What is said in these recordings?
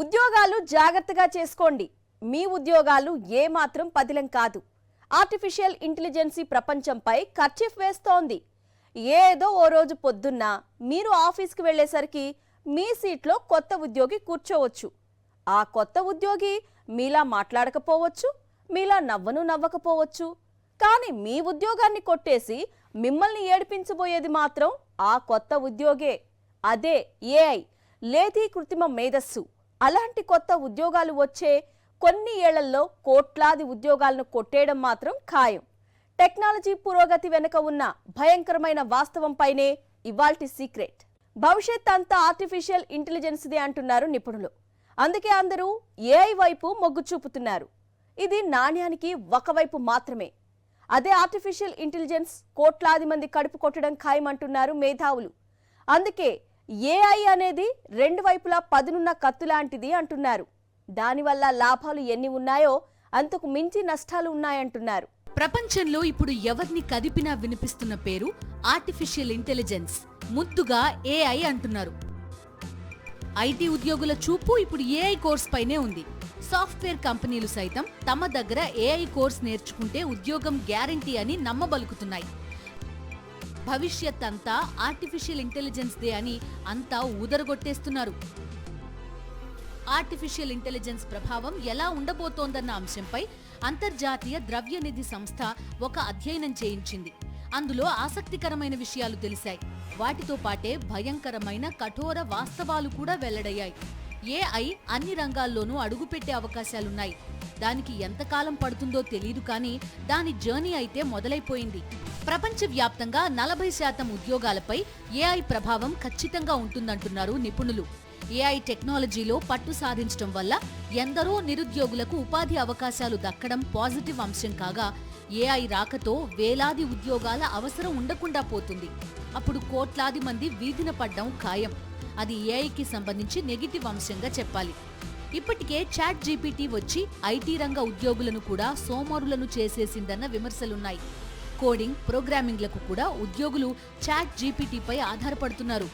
ఉద్యోగాలు జాగ్రత్తగా చేసుకోండి. మీ ఉద్యోగాలు ఏమాత్రం పదిలం కాదు. ఆర్టిఫిషియల్ ఇంటెలిజెన్స్ ప్రపంచంపై కర్చీఫ్ వేస్తోంది. ఏదో ఓ రోజు పొద్దున్న మీరు ఆఫీస్కి వెళ్లేసరికి మీ సీట్లో కొత్త ఉద్యోగి కూర్చోవచ్చు. ఆ కొత్త ఉద్యోగి మీలా మాట్లాడకపోవచ్చు, మీలా నవ్వకపోవచ్చు. కానీ మీ ఉద్యోగాన్ని కొట్టేసి మిమ్మల్ని ఏడిపించబోయేది మాత్రం ఆ కొత్త ఉద్యోగే. అదే ఏఐ, లేధీ కృత్రిమ మేధస్సు. అలాంటి కొత్త ఉద్యోగాలు వచ్చే కొన్ని ఏళ్లలో కోట్లాది ఉద్యోగాలను కొట్టేయడం మాత్రం ఖాయం. టెక్నాలజీ పురోగతి వెనుక ఉన్న భయంకరమైన వాస్తవంపైనే ఇవాల్టి సీక్రెట్. భవిష్యత్ అంతా ఆర్టిఫిషియల్ ఇంటెలిజెన్స్దే అంటున్నారు నిపుణులు. అందుకే అందరూ ఏఐ వైపు మొగ్గు చూపుతున్నారు. ఇది నాణ్యానికి ఒకవైపు మాత్రమే. అదే ఆర్టిఫిషియల్ ఇంటెలిజెన్స్ కోట్లాది మంది కడుపు కొట్టడం ఖాయమంటున్నారు మేధావులు. అందుకే ఏఐ అనేది రెండు వైపులా పదునున్న కత్తి లాంటిది అంటున్నారు. దానివల్ల లాభాలు ఎన్ని ఉన్నాయో అంతకు మించి నష్టాలు ఉన్నాయంటున్నారు. ప్రపంచంలో ఇప్పుడు ఎవరిని కదిపినా వినిపిస్తున్న పేరు ఆర్టిఫిషియల్ ఇంటెలిజెన్స్, ముద్దుగా ఏఐ అంటున్నారు. ఐటీ ఉద్యోగుల చూపు ఇప్పుడు ఏఐ కోర్స్ పైనే ఉంది. సాఫ్ట్వేర్ కంపెనీలు సైతం తమ దగ్గర ఏఐ కోర్స్ నేర్చుకుంటే ఉద్యోగం గ్యారంటీ అని నమ్మబలుకుతున్నాయి. భవిష్యత్ అంతా ఆర్టిఫిషియల్ ఇంటెలిజెన్స్ దే అని అంతా ఊదరగొట్టేస్తున్నారు. ఆర్టిఫిషియల్ ఇంటెలిజెన్స్ ప్రభావం ఎలా ఉండబోతోందన్న అంశంపై అంతర్జాతీయ ద్రవ్యనిధి సంస్థ ఒక అధ్యయనం చేయించింది. అందులో ఆసక్తికరమైన విషయాలు తెలిసాయి. వాటితో పాటే భయంకరమైన కఠోర వాస్తవాలు కూడా వెల్లడయ్యాయి. ఏఐ అన్ని రంగాల్లోనూ అడుగుపెట్టే అవకాశాలున్నాయి. దానికి ఎంతకాలం పడుతుందో తెలియదు, కానీ దాని జర్నీ అయితే మొదలైపోయింది. ప్రపంచవ్యాప్తంగా 40% ఉద్యోగాలపై ఏఐ ప్రభావం ఖచ్చితంగా ఉంటుందంటున్నారు నిపుణులు. ఏఐ టెక్నాలజీలో పట్టు సాధించడం వల్ల ఎందరో నిరుద్యోగులకు ఉపాధి అవకాశాలు దక్కడం పాజిటివ్ అంశం కాగా, ఏఐ రాకతో వేలాది ఉద్యోగాల అవసరం ఉండకుండా పోతుంది. అప్పుడు కోట్లాది మంది వీధిన పడ్డం ఖాయం. అది ఏఐకి సంబంధించి నెగిటివ్ అంశంగా చెప్పాలి. ఇప్పటికే చాట్ జీపీటీ వచ్చి ఐటీ రంగ ఉద్యోగులను కూడా సోమరులను చేసేసిందన్న విమర్శలున్నాయి. కోడింగ్, ప్రోగ్రామింగ్లకు కూడా ఉద్యోగులు చాట్ జీపీటీపై ఆధారపడుతున్నారు.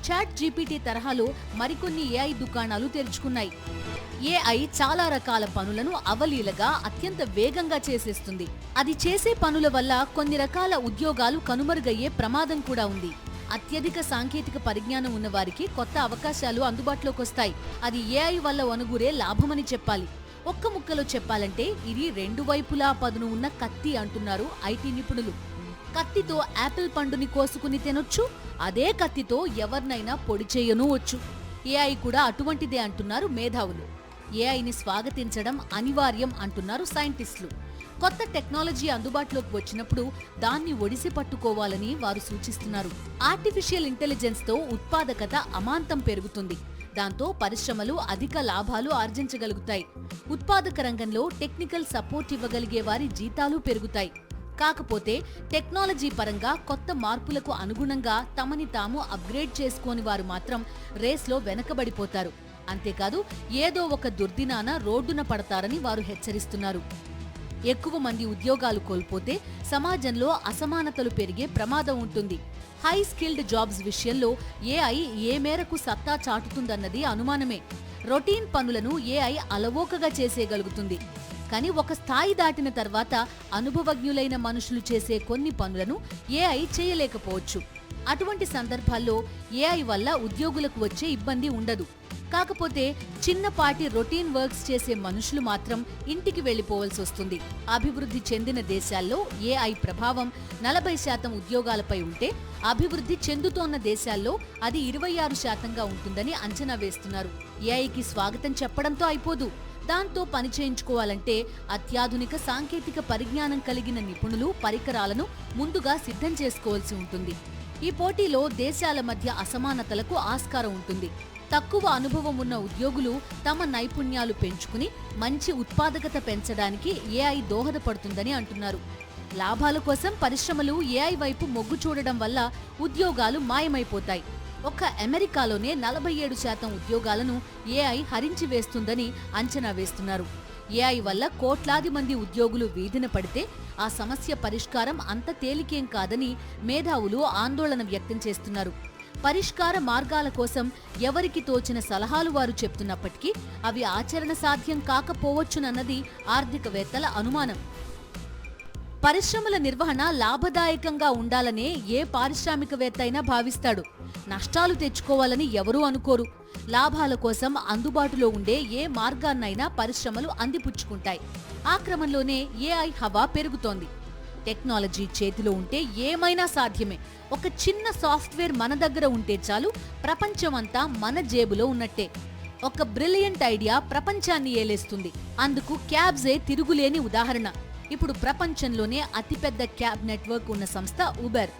చాట్ జీపీటీ తరహాలో మరికొన్ని ఏఐ దుకాణాలు తెరుచుకున్నాయి. ఏఐ చాలా రకాల పనులను అవలీలగా అత్యంత వేగంగా చేసేస్తుంది. అది చేసే పనుల వల్ల కొన్ని రకాల ఉద్యోగాలు కనుమరుగయ్యే ప్రమాదం కూడా ఉంది. అత్యధిక సాంకేతిక పరిజ్ఞానం ఉన్న వారికి కొత్త అవకాశాలు అందుబాటులోకి వస్తాయి. అది ఏఐ వల్ల వనుగురే లాభమని చెప్పాలి. ఒక్క ముక్కలో చెప్పాలంటే ఇది రెండు వైపులా పదును ఉన్న కత్తి అంటున్నారు ఐటీ నిపుణులు. కత్తితో యాపిల్ పండుని కోసుకుని తినొచ్చు, అదే కత్తితో ఎవరినైనా పొడి చేయనూవచ్చు. ఏఐ కూడా అటువంటిదే అంటున్నారు మేధావులు. ఏఐని స్వాగతించడం అనివార్యం అంటున్నారు సైంటిస్టులు. కొత్త టెక్నాలజీ అందుబాటులోకి వచ్చినప్పుడు దాన్ని ఒడిసి పట్టుకోవాలని వారు సూచిస్తున్నారు. ఆర్టిఫిషియల్ ఇంటెలిజెన్స్ తో ఉత్పాదకత అమాంతం పెరుగుతుంది. దాంతో పరిశ్రమలు అధిక లాభాలు ఆర్జించగలుగుతాయి. ఉత్పాదక రంగంలో టెక్నికల్ సపోర్ట్ ఇవ్వగలిగే వారి జీతాలు పెరుగుతాయి. కాకపోతే టెక్నాలజీ పరంగా కొత్త మార్పులకు అనుగుణంగా తమని తాము అప్గ్రేడ్ చేసుకోని వారు మాత్రం రేస్లో వెనకబడిపోతారు. అంతేకాదు ఏదో ఒక దుర్దినాన రోడ్డున పడతారని వారు హెచ్చరిస్తున్నారు. ఎక్కువ మంది ఉద్యోగాలు కోల్పోతే సమాజంలో అసమానతలు పెరిగే ప్రమాదం ఉంటుంది. హై స్కిల్డ్ జాబ్స్ విషయంలో ఏఐ ఏ మేరకు సత్తా చాటుతుందన్నది అనుమానమే. రొటీన్ పనులను ఏఐ అలవోకగా చేసేయగలుగుతుంది. కానీ ఒక స్థాయి దాటిన తర్వాత అనుభవజ్ఞులైన మనుషులు చేసే కొన్ని పనులను ఏఐ చేయలేకపోవచ్చు. అటువంటి సందర్భాల్లో ఏఐ వల్ల ఉద్యోగులకు వచ్చే ఇబ్బంది ఉండదు. కాకపోతే చిన్నపాటి రొటీన్ వర్క్స్ చేసే మనుషులు మాత్రం ఇంటికి వెళ్లిపోవలసి వస్తుంది. అభివృద్ధి చెందిన దేశాల్లో ఏఐ ప్రభావం 40% ఉద్యోగాలపై ఉంటే, అభివృద్ధి చెందుతోన్న దేశాల్లో అది 26%గా ఉంటుందని అంచనా వేస్తున్నారు. ఏఐకి స్వాగతం చెప్పడంతో అయిపోదు. దాంతో పని చేయించుకోవాలంటే అత్యాధునిక సాంకేతిక పరిజ్ఞానం కలిగిన నిపుణులు, పరికరాలను ముందుగా సిద్ధం చేసుకోవాల్సి ఉంటుంది. ఈ పోటీలో దేశాల మధ్య అసమానతలకు ఆస్కారం ఉంటుంది. తక్కువ అనుభవం ఉన్న ఉద్యోగులు తమ నైపుణ్యాలు పెంచుకుని మంచి ఉత్పాదకత పెంచడానికి ఏఐ దోహదపడుతుందని అంటున్నారు. లాభాల కోసం పరిశ్రమలు ఏఐ వైపు మొగ్గు చూడడం వల్ల ఉద్యోగాలు మాయమైపోతాయి. ఒక్క అమెరికాలోనే 47% ఉద్యోగాలను ఏఐ హరించి వేస్తుందని అంచనా వేస్తున్నారు. ఏఐ వల్ల కోట్లాది మంది ఉద్యోగులు వీధిన పడితే ఆ సమస్య పరిష్కారం అంత తేలికేం కాదని మేధావులు ఆందోళన వ్యక్తం చేస్తున్నారు. పరిష్కార మార్గాల కోసం ఎవరికి తోచిన సలహాలు వారు చెప్తున్నప్పటికీ అవి ఆచరణ సాధ్యం కాకపోవచ్చునన్నది ఆర్థికవేత్తల అనుమానం. పరిశ్రమల నిర్వహణ లాభదాయకంగా ఉండాలనే ఏ పారిశ్రామికవేత్త అయినా భావిస్తాడు. నష్టాలు తెచ్చుకోవాలని ఎవరూ అనుకోరు. లాభాల కోసం అందుబాటులో ఉండే ఏ మార్గాన్నైనా పరిశ్రమలు అందిపుచ్చుకుంటాయి. ఆ క్రమంలోనే ఏఐ హవా పెరుగుతోంది. టెక్నాలజీ చేతిలో ఉంటే ఏమైనా సాధ్యమే. ఒక చిన్న సాఫ్ట్వేర్ మన దగ్గర ఉంటే చాలు, ప్రపంచమంతా మన జేబులో ఉన్నట్టే. ఒక బ్రిలియంట్ ఐడియా ప్రపంచాన్ని ఏలేస్తుంది. అందుకు క్యాబ్సే తిరుగులేని ఉదాహరణ. ఇప్పుడు ప్రపంచంలోనే అతిపెద్ద క్యాబ్ నెట్వర్క్ ఉన్న సంస్థ ఊబర్.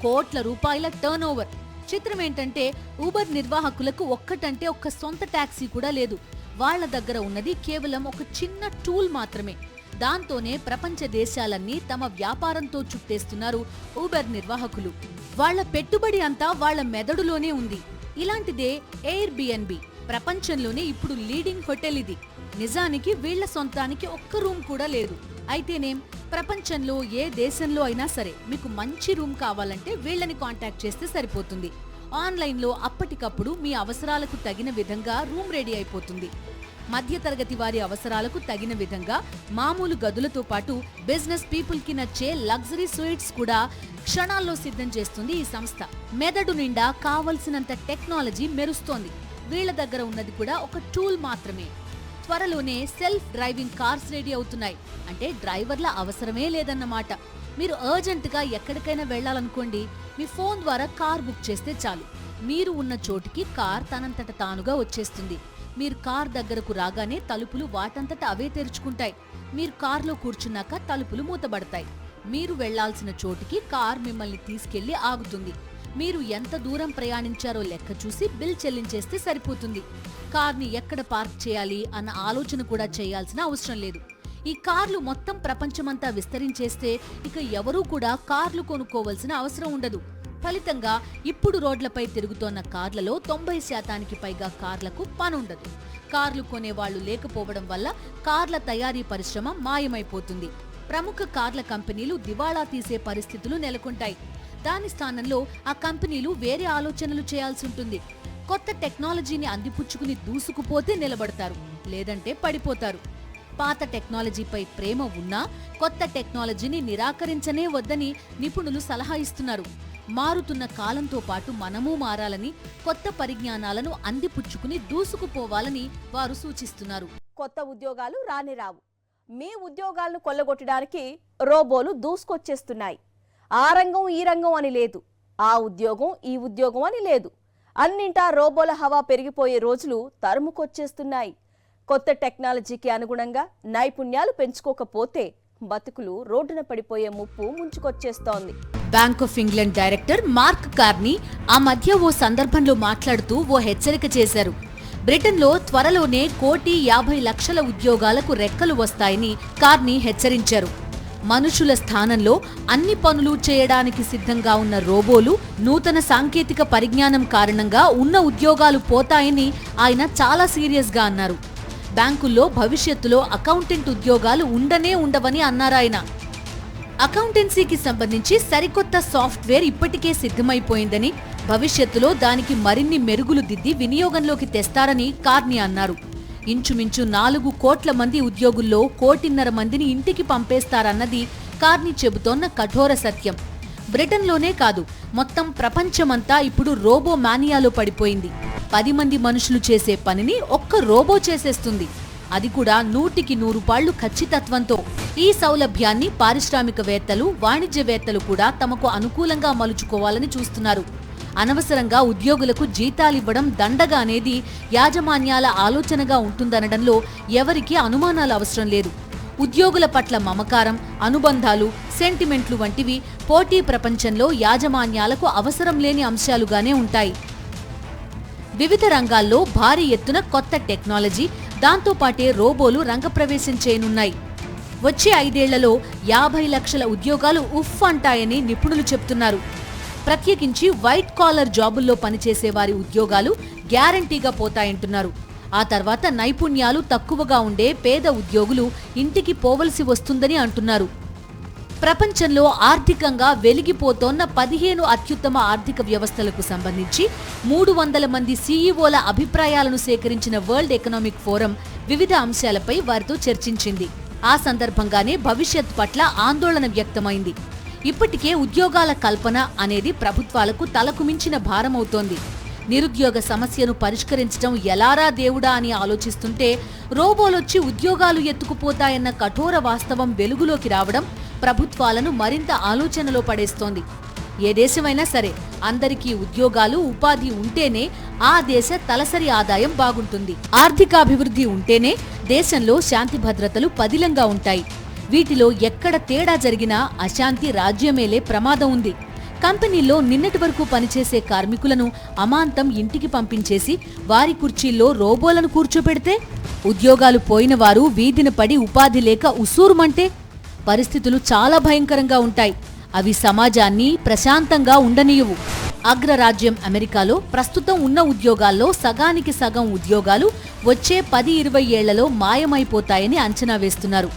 కోట్ల రూపాయల టర్న్ ఓవర్. చిత్రం ఏంటంటే ఊబర్ నిర్వాహకులకు ఒక్కటంటే ఒక్క సొంత టాక్సీ కూడా లేదు. వాళ్ల దగ్గర ఉన్నది కేవలం ఒక చిన్న టూల్ మాత్రమే. దాంతోనే ప్రపంచ దేశాలన్నీ తమ వ్యాపారంతో చుట్టేస్తున్నారు ఊబర్ నిర్వాహకులు. వాళ్ల పెట్టుబడి అంతా వాళ్ల మెదడులోనే ఉంది. ఇలాంటిదే ఎయిర్ బిఎన్బి. ప్రపంచంలోనే ఇప్పుడు లీడింగ్ హోటల్ ఇది. నిజానికి వీళ్ల సొంతానికి ఒక్క రూమ్ కూడా లేదు. అయితేనేం, ప్రపంచంలో ఏ దేశంలో అయినా సరే మీకు మంచి రూమ్ కావాలంటే వీళ్ళని కాంటాక్ట్ చేస్తే సరిపోతుంది. ఆన్లైన్లో అప్పటికప్పుడు మీ అవసరాలకు తగిన విధంగా రూమ్ రెడీ అయిపోతుంది. మధ్యతరగతి వారి అవసరాలకు తగిన విధంగా మామూలు గదులతో పాటు బిజినెస్ పీపుల్ కి నచ్చే లగ్జరీ స్వీట్స్ కూడా క్షణాల్లో సిద్ధం చేస్తుంది ఈ సంస్థ. మెదడు నిండా కావలసినంత టెక్నాలజీ మెరుస్తోంది. వీళ్ల దగ్గర ఉన్నది కూడా ఒక టూల్ మాత్రమే. త్వరలోనే సెల్ఫ్ డ్రైవింగ్ కార్స్ రెడీ అవుతున్నాయి. అంటే డ్రైవర్ల అవసరమే లేదన్నమాట. మీరు అర్జెంటుగా ఎక్కడికైనా వెళ్లాలనుకోండి, మీ ఫోన్ ద్వారా కార్ బుక్ చేస్తే చాలు. మీరు ఉన్న చోటికి కార్ తనంతట తానుగా వచ్చేస్తుంది. మీరు కార్ దగ్గరకు రాగానే తలుపులు వాటంతట అవే తెరుచుకుంటాయి. మీరు కార్లో కూర్చున్నాక తలుపులు మూతబడతాయి. మీరు వెళ్లాల్సిన చోటికి కార్ మిమ్మల్ని తీసుకెళ్లి ఆగుతుంది. మీరు ఎంత దూరం ప్రయాణించారో లెక్క చూసి బిల్ చెల్లించేస్తే సరిపోతుంది. కార్ని ఎక్కడ పార్క్ చేయాలి అన్న ఆలోచన కూడా చేయాల్సిన అవసరం లేదు. ఈ కార్లు మొత్తం ప్రపంచమంతా విస్తరించేస్తే ఇక ఎవరూ కూడా కార్లు కొనుక్కోవలసిన అవసరం ఉండదు. ఫలితంగా ఇప్పుడు రోడ్లపై తిరుగుతోన్న కార్లలో 90% పైగా కార్లకు పనుండదు. కార్లు కొనేవాళ్లు లేకపోవడం వల్ల కార్ల తయారీ పరిశ్రమ మాయమైపోతుంది. ప్రముఖ కార్ల కంపెనీలు దివాళా తీసే పరిస్థితులు నెలకొంటాయి. దాని స్థానంలో ఆ కంపెనీలు వేరే ఆలోచనలు చేయాల్సి ఉంటుంది. కొత్త టెక్నాలజీని అందిపుచ్చుకుని దూసుకుపోతే నిలబడతారు, లేదంటే పడిపోతారు. పాత టెక్నాలజీపై ప్రేమ ఉన్నా కొత్త టెక్నాలజీని నిరాకరించనే వద్దని నిపుణులు సలహా ఇస్తున్నారు. మారుతున్న కాలంతో పాటు మనమూ మారాలని, కొత్త పరిజ్ఞానాలను అందిపుచ్చుకుని దూసుకుపోవాలని వారు సూచిస్తున్నారు. కొత్త ఉద్యోగాలు రాని రావు. మీ ఉద్యోగాలను కొల్లగొట్టడానికి రోబోలు దూసుకొచ్చేస్తున్నాయి. ఆ రంగం ఈ రంగం అని లేదు, ఆ ఉద్యోగం ఈ ఉద్యోగం అని లేదు. అన్నింటా రోబోల హవా పెరిగిపోయే రోజులు తరుముకొచ్చేస్తున్నాయి. కొత్త టెక్నాలజీకి అనుగుణంగా నైపుణ్యాలు పెంచుకోకపోతే బతుకులు రోడ్డున పడిపోయే ముప్పు ముంచుకొచ్చేస్తోంది. Bank of England director Mark Carney ఆ మధ్య ఓ సందర్భంలో మాట్లాడుతూ ఓ హెచ్చరిక చేశారు. బ్రిటన్లో త్వరలోనే 1,50,00,000 ఉద్యోగాలకు రెక్కలు వస్తాయని కార్నీ హెచ్చరించారు. మనుషుల స్థానంలో అన్ని పనులు చేయడానికి సిద్ధంగా ఉన్న రోబోలు, నూతన సాంకేతిక పరిజ్ఞానం కారణంగా ఉన్న ఉద్యోగాలు పోతాయని ఆయన చాలా సీరియస్గా అన్నారు. బ్యాంకుల్లో భవిష్యత్తులో అకౌంటెంట్ ఉద్యోగాలు ఉండవని అన్నారాయన. అకౌంటెన్సీకి సంబంధించి సరికొత్త సాఫ్ట్వేర్ ఇప్పటికే సిద్ధమైపోయిందని, భవిష్యత్తులో దానికి మరిన్ని మెరుగులు దిద్ది వినియోగంలోకి తెస్తారని కార్నీ అన్నారు. ఇంచుమించు 4 కోట్ల మంది ఉద్యోగుల్లో 1,50,00,000 మందిని ఇంటికి పంపేస్తారన్నది కార్నీ చెబుతోన్న కఠోర సత్యం. బ్రిటన్లోనే కాదు, మొత్తం ప్రపంచమంతా ఇప్పుడు రోబో మానియాలో పడిపోయింది. 10 మంది మనుషులు చేసే పనిని ఒక్క రోబో చేసేస్తుంది. అది కూడా 100కి 100 పాళ్లు ఖచ్చితత్వంతో. ఈ సౌలభ్యాన్ని పారిశ్రామికవేత్తలు, వాణిజ్యవేత్తలు కూడా తమకు అనుకూలంగా మలుచుకోవాలని చూస్తున్నారు. అనవసరంగా ఉద్యోగులకు జీతాలివ్వడం దండగా అనేది యాజమాన్యాల ఆలోచనగా ఉంటుందనడంలో ఎవరికీ అనుమానాలు అవసరం లేదు. ఉద్యోగుల పట్ల మమకారం, అనుబంధాలు, సెంటిమెంట్లు వంటివి పోటీ ప్రపంచంలో యాజమాన్యాలకు అవసరం లేని అంశాలుగానే ఉంటాయి. వివిధ రంగాల్లో భారీ ఎత్తున కొత్త టెక్నాలజీ, దాంతోపాటే రోబోలు రంగప్రవేశం చేయనున్నాయి. వచ్చే 5 ఏళ్లలో 50 లక్షల ఉద్యోగాలు ఉఫ్ అంటాయని నిపుణులు చెప్తున్నారు. ప్రత్యేకించి వైట్ కాలర్ జాబుల్లో పనిచేసే వారి ఉద్యోగాలు గ్యారంటీగా పోతాయంటున్నారు. ఆ తర్వాత నైపుణ్యాలు తక్కువగా ఉండే పేద ఉద్యోగులు ఇంటికి పోవలసి వస్తుందని అంటున్నారు. ప్రపంచంలో ఆర్థికంగా వెలిగిపోతోన్న 15 అత్యుత్తమ ఆర్థిక వ్యవస్థలకు సంబంధించి 300 మంది సీఈఓల అభిప్రాయాలను సేకరించిన వరల్డ్ ఎకనామిక్ ఫోరం వివిధ అంశాలపై వారితో చర్చించింది. ఆ సందర్భంగానే భవిష్యత్ పట్ల ఆందోళన వ్యక్తమైంది. ఇప్పటికే ఉద్యోగాల కల్పన అనేది ప్రభుత్వాలకు తలకు మించిన భారమవుతోంది. నిరుద్యోగ సమస్యను పరిష్కరించడం ఎలారా దేవుడా అని ఆలోచిస్తుంటే రోబోలొచ్చి ఉద్యోగాలు ఎత్తుకుపోతాయన్న కఠోర వాస్తవం వెలుగులోకి రావడం ప్రభుత్వాలను మరింత ఆలోచనలో పడేస్తోంది. ఏ దేశమైనా సరే అందరికీ ఉద్యోగాలు, ఉపాధి ఉంటేనే ఆ దేశ తలసరి ఆదాయం బాగుంటుంది. ఆర్థికాభివృద్ధి ఉంటేనే దేశంలో శాంతి భద్రతలు పదిలంగా ఉంటాయి. వీటిలో ఎక్కడ తేడా జరిగినా అశాంతి రాజ్యమేలే ప్రమాదం ఉంది. కంపెనీల్లో నిన్నటి వరకు పనిచేసే కార్మికులను అమాంతం ఇంటికి పంపించేసి వారి కుర్చీల్లో రోబోలను కూర్చోపెడితే, ఉద్యోగాలు పోయిన వారు వీధిన పడి ఉపాధి లేక ఉసూరుమంటే పరిస్థితులు చాలా భయంకరంగా ఉంటాయి. అవి సమాజాన్ని ప్రశాంతంగా ఉండనీయవు. అగ్రరాజ్యం అమెరికాలో ప్రస్తుతం ఉన్న ఉద్యోగాల్లో సగానికి సగం ఉద్యోగాలు వచ్చే 10-20 ఏళ్లలో మాయమైపోతాయని అంచనా వేస్తున్నారు.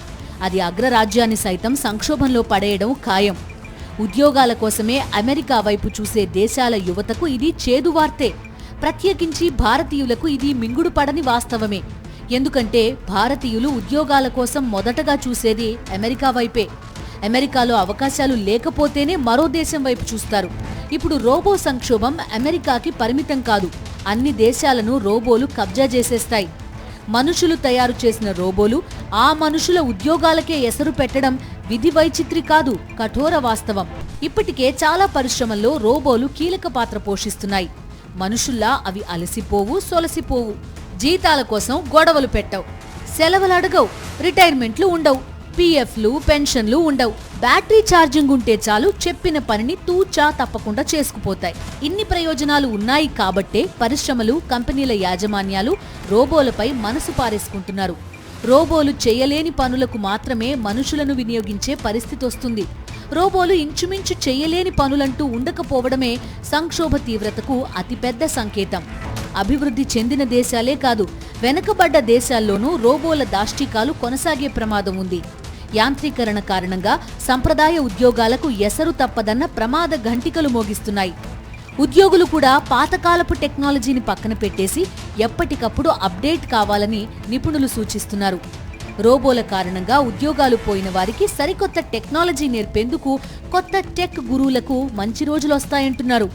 అది అగ్రరాజ్యాన్ని సైతం సంక్షోభంలో పడేయడం ఖాయం. ఉద్యోగాల కోసమే అమెరికా వైపు చూసే దేశాల యువతకు ఇది చేదువార్తే. ప్రత్యేకించి భారతీయులకు ఇది మింగుడు పడని వాస్తవమే. ఎందుకంటే భారతీయులు ఉద్యోగాల కోసం మొదటగా చూసేది అమెరికా వైపే. అమెరికాలో అవకాశాలు లేకపోతేనే మరో దేశం వైపు చూస్తారు. ఇప్పుడు రోబో సంక్షోభం అమెరికాకి పరిమితం కాదు. అన్ని దేశాలను రోబోలు కబ్జా చేసేస్తాయి. మనుషులు తయారు చేసిన రోబోలు ఆ మనుషుల ఉద్యోగాలకే ఎసరు పెట్టడం విధి వైచిత్రి కాదు, కఠోర వాస్తవం. ఇప్పటికే చాలా పరిశ్రమల్లో రోబోలు కీలక పాత్ర పోషిస్తున్నాయి. మనుషుల్లా అవి అలసిపోవు, సొలసిపోవు. జీతాల కోసం గొడవలు పెట్టవు, సెలవులు అడగవు, రిటైర్మెంట్లు ఉండవు, పీఎఫ్లు, పెన్షన్లు ఉండవు. బ్యాటరీ ఛార్జింగ్ ఉంటే చాలు చెప్పిన పనిని తూచా తప్పకుండా చేసుకుపోతాయి. ఇన్ని ప్రయోజనాలు ఉన్నాయి కాబట్టే పరిశ్రమలు, కంపెనీల యాజమాన్యాలు రోబోలపై మనసు పారేసుకుంటున్నారు. రోబోలు చేయలేని పనులకు మాత్రమే మనుషులను వినియోగించే పరిస్థితి వస్తుంది. రోబోలు ఇంచుమించు చేయలేని పనులంటూ ఉండకపోవడమే సంక్షోభ తీవ్రతకు అతిపెద్ద సంకేతం. అభివృద్ధి చెందిన దేశాలే కాదు, వెనుకబడ్డ దేశాల్లోనూ రోబోల దాష్టీకాలు కొనసాగే ప్రమాదం ఉంది. యాంత్రీకరణ కారణంగా సంప్రదాయ ఉద్యోగాలకు ఎసరు తప్పదన్న ప్రమాద ఘంటికలు మోగిస్తున్నాయి. ఉద్యోగులు కూడా పాతకాలపు టెక్నాలజీని పక్కన పెట్టేసి ఎప్పటికప్పుడు అప్డేట్ కావాలని నిపుణులు సూచిస్తున్నారు. రోబోల కారణంగా ఉద్యోగాలు పోయిన వారికి సరికొత్త టెక్నాలజీ నేర్పేందుకు కొత్త టెక్ గురువులకు మంచి రోజులొస్తాయంటున్నారు.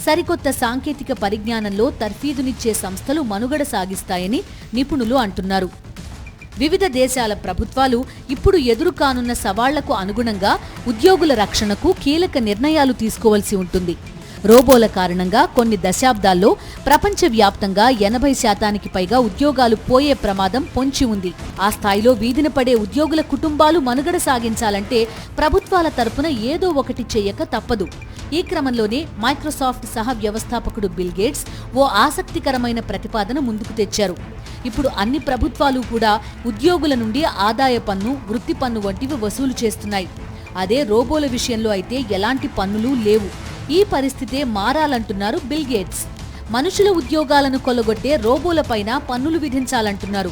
సరికొత్త సాంకేతిక పరిజ్ఞానంలో తర్ఫీదునిచ్చే సంస్థలు మనుగడ సాగిస్తాయని నిపుణులు అంటున్నారు. వివిధ దేశాల ప్రభుత్వాలు ఇప్పుడు ఎదురు కానున్న సవాళ్లకు అనుగుణంగా ఉద్యోగుల రక్షణకు కీలక నిర్ణయాలు తీసుకోవాల్సి ఉంటుంది. రోబోల కారణంగా కొన్ని దశాబ్దాల్లో ప్రపంచవ్యాప్తంగా 80% పైగా ఉద్యోగాలు పోయే ప్రమాదం పొంచి ఉంది. ఆ స్థాయిలో వీధిన పడే ఉద్యోగుల కుటుంబాలు మనుగడ సాగించాలంటే ప్రభుత్వాల తరపున ఏదో ఒకటి చెయ్యక తప్పదు. ఈ క్రమంలోనే మైక్రోసాఫ్ట్ సహ వ్యవస్థాపకుడు బిల్ గేట్స్ ఓ ఆసక్తికరమైన ప్రతిపాదన ముందుకు తెచ్చారు. ఇప్పుడు అన్ని ప్రభుత్వాలు కూడా ఉద్యోగుల నుండి ఆదాయ పన్ను, వృత్తి పన్ను వంటివి వసూలు చేస్తున్నాయి. అదే రోబోల విషయంలో అయితే ఎలాంటి పన్నులు లేవు. ఈ పరిస్థితే మారాలంటున్నారు బిల్ గేట్స్. మనుషుల ఉద్యోగాలను కొల్లగొట్టే రోబోలపైన పన్నులు విధించాలంటున్నారు.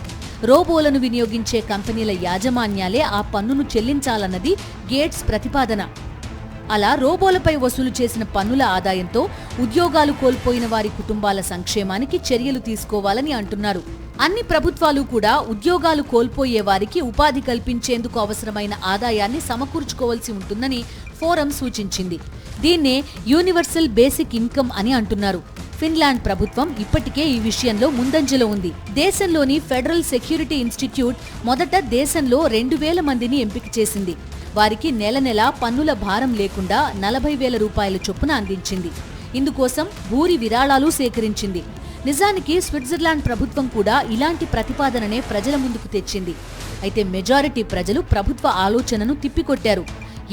రోబోలను వినియోగించే కంపెనీల యాజమాన్యాలే ఆ పన్నును చెల్లించాలన్నది గేట్స్ ప్రతిపాదన. అలా రోబోలపై వసూలు చేసిన పన్నుల ఆదాయంతో ఉద్యోగాలు కోల్పోయిన వారి కుటుంబాల సంక్షేమానికి చర్యలు తీసుకోవాలని అంటున్నారు. అన్ని ప్రభుత్వాలు కూడా ఉద్యోగాలు కోల్పోయే వారికి ఉపాధి కల్పించేందుకు అవసరమైన ఆదాయాన్ని సమకూర్చుకోవాల్సి ఉంటుందని ఫోరం సూచించింది. దీన్నే యూనివర్సల్ బేసిక్ ఇన్కమ్ అని అంటున్నారు. ఫిన్లాండ్ ప్రభుత్వం ఇప్పటికే ఈ విషయంలో ముందంజలో ఉంది. దేశంలోని ఫెడరల్ సెక్యూరిటీ ఇన్స్టిట్యూట్ మొదట దేశంలో 2000 మందిని ఎంపిక చేసింది. వారికి నెల నెలా పన్నుల భారం లేకుండా 40,000 రూపాయల చొప్పున అందించింది. ఇందుకోసం భూరి విరాళాలు సేకరించింది. నిజానికి స్విట్జర్లాండ్ ప్రభుత్వం కూడా ఇలాంటి ప్రతిపాదననే ప్రజల ముందుకు తెచ్చింది. అయితే మెజారిటీ ప్రజలు ప్రభుత్వ ఆలోచనను తిప్పికొట్టారు.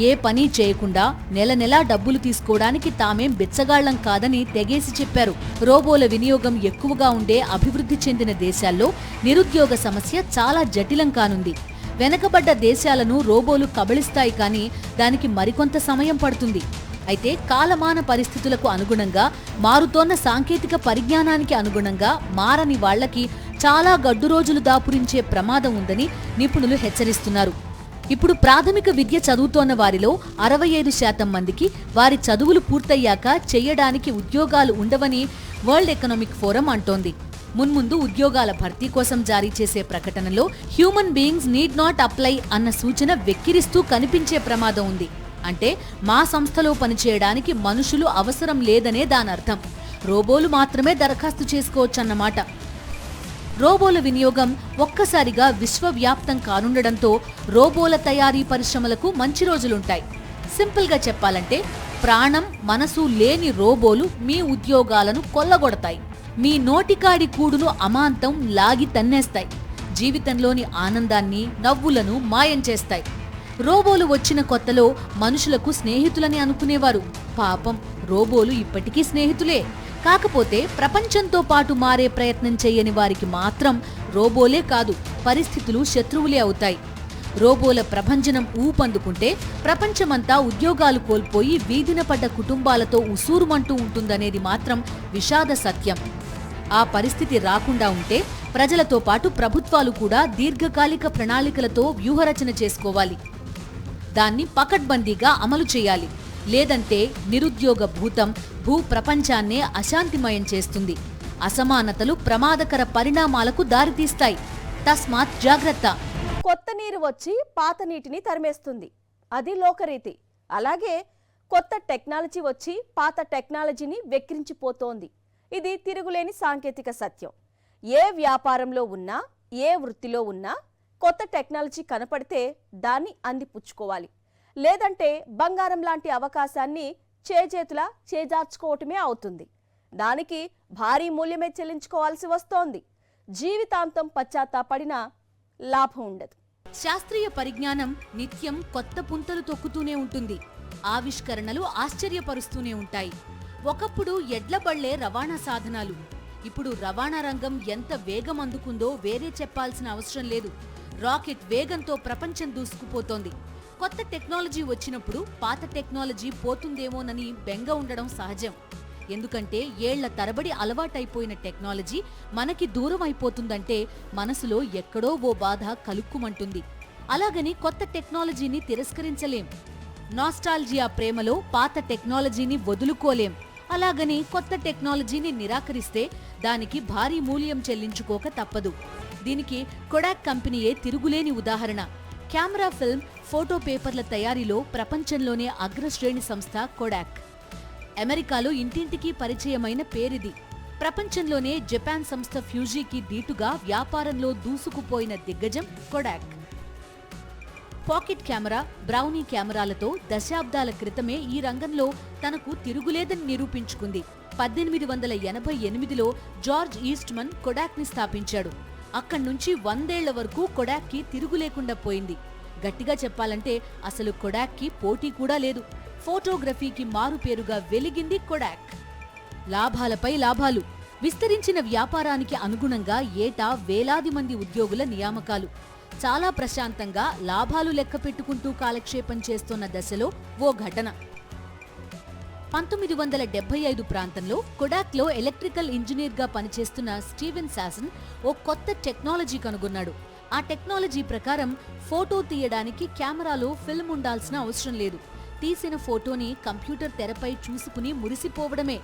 ఏ పని చేయకుండా నెల నెలా డబ్బులు తీసుకోవడానికి తామేం బిచ్చగాళ్లం కాదని తెగేసి చెప్పారు. రోబోల వినియోగం ఎక్కువగా ఉండే అభివృద్ధి చెందిన దేశాల్లో నిరుద్యోగ సమస్య చాలా జటిలం కానుంది. వెనకబడ్డ దేశాలను రోబోలు కబళిస్తాయి, కానీ దానికి మరికొంత సమయం పడుతుంది. అయితే కాలమాన పరిస్థితులకు అనుగుణంగా, మారుతోన్న సాంకేతిక పరిజ్ఞానానికి అనుగుణంగా మారని వాళ్లకి చాలా గడ్డు రోజులు దాపురించే ప్రమాదం ఉందని నిపుణులు హెచ్చరిస్తున్నారు. ఇప్పుడు ప్రాథమిక విద్య చదువుతోన్న వారిలో 65% మందికి వారి చదువులు పూర్తయ్యాక చేయడానికి ఉద్యోగాలు ఉండవని వరల్డ్ ఎకనామిక్ ఫోరం అంటోంది. మున్ముందు ఉద్యోగాల భర్తీ కోసం జారీ చేసే ప్రకటనలో human beings need not apply అన్న సూచన వెక్కిరిస్తూ కనిపించే ప్రమాదం ఉంది. అంటే మా సంస్థలో పనిచేయడానికి మనుషులు అవసరం లేదనే దానర్థం. రోబోలు మాత్రమే దరఖాస్తు చేసుకోవచ్చన్నమాట. రోబోల వినియోగం ఒక్కసారిగా విశ్వవ్యాప్తం కానుండడంతో రోబోల తయారీ పరిశ్రమలకు మంచి రోజులుంటాయి. సింపుల్గా చెప్పాలంటే ప్రాణం మనసు లేని రోబోలు మీ ఉద్యోగాలను కొల్లగొడతాయి. మీ నోటికాడి కూడును అమాంతం లాగి తన్నేస్తాయి. జీవితంలోని ఆనందాన్ని నవ్వులను మాయం చేస్తాయి. రోబోలు వచ్చిన కొత్తలో మనుషులకు స్నేహితులని అనుకునేవారు. పాపం రోబోలు ఇప్పటికీ స్నేహితులే. కాకపోతే ప్రపంచంతో పాటు మారే ప్రయత్నం చేయని వారికి మాత్రం రోబోలే కాదు, పరిస్థితులు శత్రువులే అవుతాయి. రోబోల ప్రభంజనం ఊపందుకుంటే ప్రపంచమంతా ఉద్యోగాలు కోల్పోయి వీధిన పడ్డ కుటుంబాలతో ఉసూరుమంటూ ఉంటుందనేది మాత్రం విషాద సత్యం. ఆ పరిస్థితి రాకుండా ఉంటే ప్రజలతో పాటు ప్రభుత్వాలు కూడా దీర్ఘకాలిక ప్రణాళికలతో వ్యూహరచన చేసుకోవాలి. దాన్ని పకడ్బందీగా అమలు చేయాలి. లేదంటే నిరుద్యోగ భూతం భూ ప్రపంచాన్నే అశాంతిమయం చేస్తుంది. అసమానతలు ప్రమాదకర పరిణామాలకు దారితీస్తాయి. తస్మాత్ జాగ్రత్త. కొత్త నీరు వచ్చి పాత నీటిని తరిమేస్తుంది, అది లోకరీతి. అలాగే కొత్త టెక్నాలజీ వచ్చి పాత టెక్నాలజీని వెక్కిరించిపోతోంది. ఇది తిరుగులేని సాంకేతిక సత్యం. ఏ వ్యాపారంలో ఉన్నా ఏ వృత్తిలో ఉన్నా కొత్త టెక్నాలజీ కనపడితే దాన్ని అందిపుచ్చుకోవాలి. లేదంటే బంగారం లాంటి అవకాశాన్ని చేజేతులా చేజార్చుకోవటమే అవుతుంది. దానికి భారీ మూల్యమే చెల్లించుకోవాల్సి వస్తోంది. జీవితాంతం పశ్చాత్తాపడినా లాభం ఉండదు. శాస్త్రీయ పరిజ్ఞానం నిత్యం కొత్త పుంతలు తొక్కుతూనే ఉంటుంది. ఆవిష్కరణలు ఆశ్చర్యపరుస్తూనే ఉంటాయి. ఒకప్పుడు ఎడ్ల బళ్లే రవాణా సాధనాలు. ఇప్పుడు రవాణా రంగం ఎంత వేగం అందుకుందో వేరే చెప్పాల్సిన అవసరం లేదు. రాకెట్ వేగంతో ప్రపంచం దూసుకుపోతోంది. కొత్త టెక్నాలజీ వచ్చినప్పుడు పాత టెక్నాలజీ పోతుందేమోనని బెంగ ఉండడం సహజం. ఎందుకంటే ఏళ్ల తరబడి అలవాటైపోయిన టెక్నాలజీ మనకి దూరం అయిపోతుందంటే మనసులో ఎక్కడో ఓ బాధ కలుక్కుమంటుంది. అలాగని కొత్త టెక్నాలజీని తిరస్కరించలేం. నాస్టాల్జియా ప్రేమలో పాత టెక్నాలజీని వదులుకోలేం. అలాగని కొత్త టెక్నాలజీని నిరాకరిస్తే దానికి భారీ మూల్యం చెల్లించుకోక తప్పదు. దీనికి కొడాక్ కంపెనీయే తిరుగులేని ఉదాహరణ. కెమెరా, ఫిల్మ్, ఫోటో పేపర్ల తయారీలో ప్రపంచంలోనే అగ్రశ్రేణి సంస్థ కొడాక్. అమెరికాలో ఇంటింటికి పరిచయమైన పేరిది. ప్రపంచంలోనే జపాన్ సంస్థ ఫ్యూజీకి దీటుగా వ్యాపారంలో దూసుకుపోయిన దిగ్గజం కొడాక్. పాకెట్ కెమెరా, బ్రౌనీ కెమెరాలతో దశాబ్దాల క్రితమే ఈ రంగంలో తనకు తిరుగులేదని నిరూపించుకుంది. 1888లో జార్జ్ ఈస్ట్మన్ కొడాక్ని స్థాపించాడు. అక్కడ్నుంచి 100 ఏళ్ల వరకు కొడాక్కి తిరుగులేకుండా పోయింది. గట్టిగా చెప్పాలంటే అసలు కొడాక్కి పోటీ కూడా లేదు. ఫోటోగ్రఫీకి మారుపేరుగా వెలిగింది కొడాక్. లాభాలపై లాభాలు. విస్తరించిన వ్యాపారానికి అనుగుణంగా ఏటా వేలాది మంది ఉద్యోగుల నియామకాలు. చాలా ప్రశాంతంగా లాభాలు లెక్క పెట్టుకుంటూ కాలక్షేపం చేస్తున్న దశలో ఓ ఘటన. 1975 ప్రాంతంలో కొడాక్లో ఎలక్ట్రికల్ ఇంజనీర్గా పనిచేస్తున్న స్టీవెన్ శాసన్ ఓ కొత్త టెక్నాలజీ కనుగొన్నాడు. ఆ టెక్నాలజీ ప్రకారం ఫోటో తీయడానికి కెమెరాలో ఫిల్మ్ ఉండాల్సిన అవసరం లేదు. తీసిన ఫోటోని కంప్యూటర్ తెరపై చూసుకుని మురిసిపోవడమే.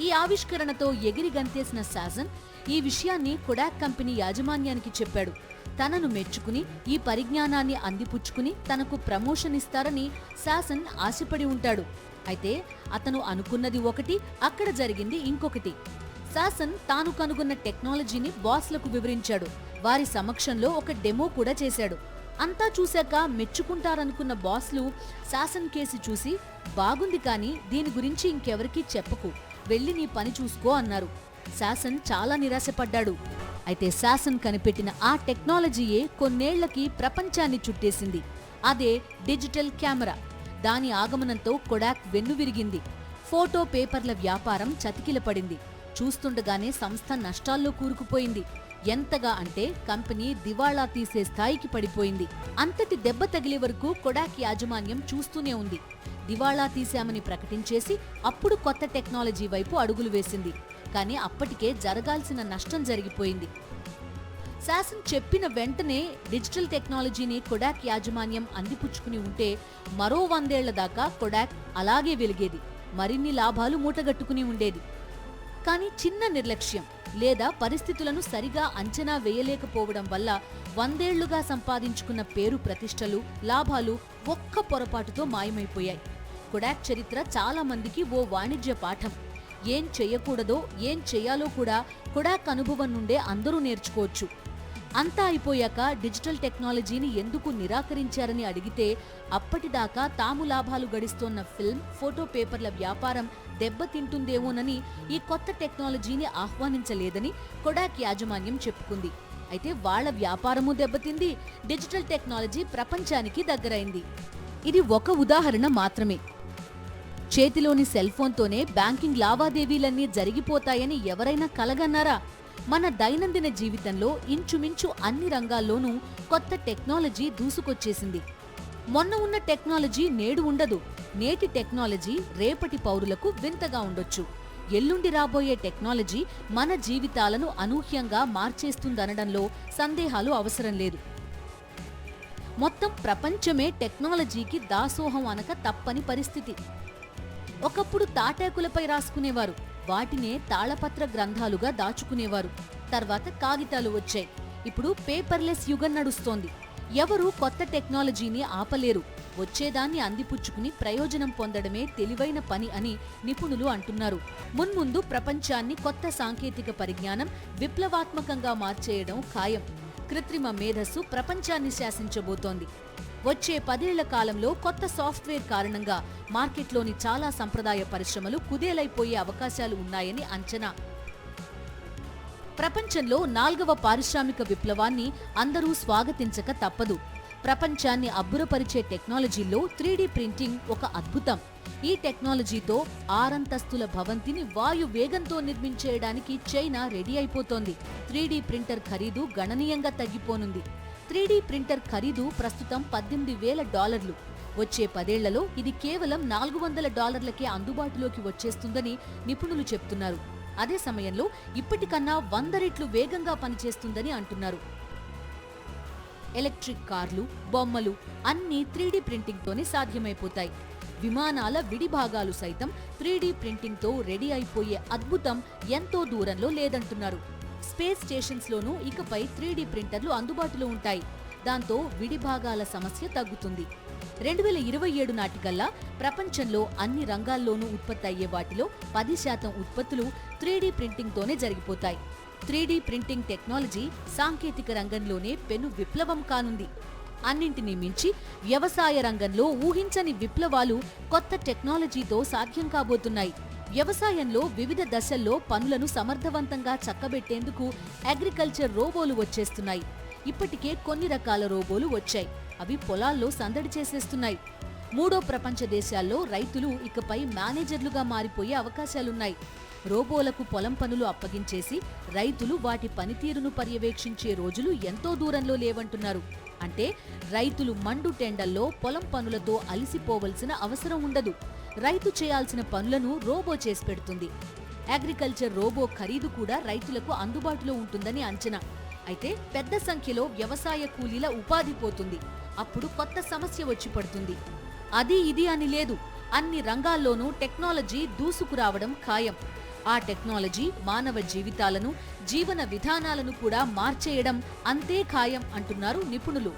ఈ ఆవిష్కరణతో ఎగిరి గంతేసిన శాసన్ ఈ విషయాన్ని కొడాక్ కంపెనీ యాజమాన్యానికి చెప్పాడు. తనను మెచ్చుకుని ఈ పరిజ్ఞానాన్ని అందిపుచ్చుకుని తనకు ప్రమోషన్ ఇస్తారని శాసన్ ఆశపడి ఉంటాడు. అయితే అతను అనుకున్నది ఒకటి, అక్కడ జరిగింది ఇంకొకటి. శాసన్ తాను కనుగొన్న టెక్నాలజీని బాస్లకు వివరించాడు. వారి సమక్షంలో ఒక డెమో కూడా చేశాడు. అంతా చూశాక మెచ్చుకుంటారనుకున్న బాస్లు శాసన్ కేసి చూసి, బాగుంది కానీ దీని గురించి ఇంకెవరికీ చెప్పకు, వెళ్ళి నీ పని చూసుకో అన్నారు. శాసన్ చాలా నిరాశపడ్డాడు. అయితే శాసన్ కనిపెట్టిన ఆ టెక్నాలజీయే కొన్నేళ్లకి ప్రపంచాన్ని చుట్టేసింది. అదే డిజిటల్ కెమెరా. దాని ఆగమనంతో కొడాక్ వెన్నువిరిగింది. ఫోటో పేపర్ల వ్యాపారం చతికిలపడింది. చూస్తుండగానే సంస్థ నష్టాల్లో కూరుకుపోయింది. ఎంతగా అంటే కంపెనీ దివాళా తీసే స్థాయికి పడిపోయింది. అంతటి దెబ్బ తగిలే వరకు కొడాక్ యాజమాన్యం చూస్తూనే ఉంది. దివాళా తీశామని ప్రకటించేసి అప్పుడు కొత్త టెక్నాలజీ వైపు అడుగులు వేసింది. కానీ అప్పటికే జరగాల్సిన నష్టం జరిగిపోయింది. శాసన్ చెప్పిన వెంటనే డిజిటల్ టెక్నాలజీని కొడాక్ యాజమాన్యం అందిపుచ్చుకుని ఉంటే మరో 100 ఏళ్ల దాకా కొడాక్ అలాగే వెలిగేది, మరిన్ని లాభాలు మూటగట్టుకుని ఉండేది. కానీ చిన్న నిర్లక్ష్యం లేదా పరిస్థితులను సరిగా అంచనా వేయలేకపోవడం వల్ల 100 ఏళ్లుగా సంపాదించుకున్న పేరు ప్రతిష్టలు, లాభాలు ఒక్క పొరపాటుతో మాయమైపోయాయి. కొడాక్ చరిత్ర చాలా మందికి ఓ వాణిజ్య పాఠం. ఏం చెయ్యకూడదో ఏం చెయ్యాలో కూడా కొడాక్ అనుభవం నుండే అందరూ నేర్చుకోవచ్చు. అంతా అయిపోయాక డిజిటల్ టెక్నాలజీని ఎందుకు నిరాకరించారని అడిగితే అప్పటిదాకా తాము లాభాలు గడిస్తోన్న ఫిల్మ్, ఫోటో పేపర్ల వ్యాపారం దెబ్బతింటుందేమోనని ఈ కొత్త టెక్నాలజీని ఆహ్వానించలేదని కొడాక్ యాజమాన్యం చెప్పుకుంది. అయితే వాళ్ల వ్యాపారమూ దెబ్బతింది, డిజిటల్ టెక్నాలజీ ప్రపంచానికి దగ్గరైంది. ఇది ఒక ఉదాహరణ మాత్రమే. చేతిలోని సెల్ ఫోన్తోనే బ్యాంకింగ్ లావాదేవీలన్నీ జరిగిపోతాయని ఎవరైనా కలగన్నారా? మన దైనందిన జీవితంలో ఇంచుమించు అన్ని రంగాల్లోనూ కొత్త టెక్నాలజీ దూసుకొచ్చేసింది. మొన్న ఉన్న టెక్నాలజీ నేడు ఉండదు, నేటి టెక్నాలజీ రేపటి పౌరులకు వింతగా ఉండొచ్చు. ఎల్లుండి రాబోయే టెక్నాలజీ మన జీవితాలను అనూహ్యంగా మార్చేస్తుందనడంలో సందేహాలు అవసరం లేదు. మొత్తం ప్రపంచమే టెక్నాలజీకి దాసోహం అనక తప్పని పరిస్థితి. ఒకప్పుడు తాటాకులపై రాసుకునేవారు, వాటినే తాళపత్ర గ్రంథాలుగా దాచుకునేవారు. తర్వాత కాగితాలు వచ్చాయి. ఇప్పుడు పేపర్లెస్ యుగం నడుస్తోంది. ఎవరూ కొత్త టెక్నాలజీని ఆపలేరు. వచ్చేదాన్ని అందిపుచ్చుకుని ప్రయోజనం పొందడమే తెలివైన పని అని నిపుణులు అంటున్నారు. మున్ముందు ప్రపంచాన్ని కొత్త సాంకేతిక పరిజ్ఞానం విప్లవాత్మకంగా మార్చేయడం ఖాయం. కృత్రిమ మేధస్సు ప్రపంచాన్ని శాసించబోతోంది. వచ్చే 10 ఏళ్ల కాలంలో కొత్త సాఫ్ట్వేర్ కారణంగా మార్కెట్లోని చాలా సంప్రదాయ పరిశ్రమలు కుదేలైపోయే అవకాశాలు ఉన్నాయని అంచనా. ప్రపంచంలో 4వ పారిశ్రామిక విప్లవాన్ని అందరూ స్వాగతించక తప్పదు. ప్రపంచాన్ని అబ్బురపరిచే టెక్నాలజీల్లో 3D ప్రింటింగ్ ఒక అద్భుతం. ఈ టెక్నాలజీతో 6 అంతస్తుల భవంతిని వాయు వేగంతో నిర్మించేయడానికి చైనా రెడీ అయిపోతోంది. 3D ప్రింటర్ ఖరీదు గణనీయంగా తగ్గిపోనుంది. 3D ప్రింటర్ ఖరీదు ప్రస్తుతం $18,000. వచ్చే 10 ఏళ్లలో ఇది కేవలం $400కే అందుబాటులోకి వచ్చేస్తుందని నిపుణులు చెప్తున్నారు. అదే సమయంలో ఇప్పటికన్నా 100 రెట్లు వేగంగా పనిచేస్తుందని అంటున్నారు. ఎలక్ట్రిక్ కార్లు, బొమ్మలు అన్నీ 3D ప్రింటింగ్తోనే సాధ్యమైపోతాయి. విమానాల విడిభాగాలు సైతం 3D ప్రింటింగ్తో రెడీ అయిపోయే అద్భుతం ఎంతో దూరంలో లేదంటున్నారు. స్పేస్ స్టేషన్స్లోనూ ఇకపై 3D ప్రింటర్లు అందుబాటులో ఉంటాయి. దాంతో విడిభాగాల సమస్య తగ్గుతుంది. 2027 నాటికల్లా ప్రపంచంలో అన్ని రంగాల్లోనూ ఉత్పత్తి అయ్యే వాటిలో 10% ఉత్పత్తులు 3D ప్రింటింగ్తోనే జరిగిపోతాయి. 3D ప్రింటింగ్ టెక్నాలజీ సాంకేతిక రంగంలోనే పెను విప్లవం కానుంది. అన్నింటినీ మించి వ్యవసాయ రంగంలో ఊహించని విప్లవాలు కొత్త టెక్నాలజీతో సాధ్యం కాబోతున్నాయి. వ్యవసాయంలో వివిధ దశల్లో పనులను సమర్థవంతంగా చక్కబెట్టేందుకు అగ్రికల్చర్ రోబోలు వచ్చేస్తున్నాయి. ఇప్పటికే కొన్ని రకాల రోబోలు వచ్చాయి. అవి పొలాల్లో సందడి చేసేస్తున్నాయి. 3వ ప్రపంచ దేశాల్లో రైతులు ఇకపై మేనేజర్లుగా మారిపోయే అవకాశాలున్నాయి. రోబోలకు పొలం పనులు అప్పగించేసి రైతులు వాటి పనితీరును పర్యవేక్షించే రోజులు ఎంతో దూరంలో లేవంటున్నారు. అంటే రైతులు మండు టెండల్లో పొలం పనులతో అలిసిపోవలసిన అవసరం ఉండదు. రైతు చేయాల్సిన పనులను రోబో చేసి పెడుతుంది. అగ్రికల్చర్ రోబో ఖరీదు కూడా రైతులకు అందుబాటులో ఉంటుందని అంచనా. అయితే పెద్ద సంఖ్యలో వ్యవసాయ కూలీల ఉపాధి పోతుంది. అప్పుడు కొత్త సమస్య వచ్చి పడుతుంది. అది ఇది అని లేదు, అన్ని రంగాల్లోనూ టెక్నాలజీ దూసుకురావడం ఖాయం. ఆ టెక్నాలజీ మానవ జీవితాలను, జీవన విధానాలను కూడా మార్చేయడం అంతే ఖాయం అంటున్నారు నిపుణులు.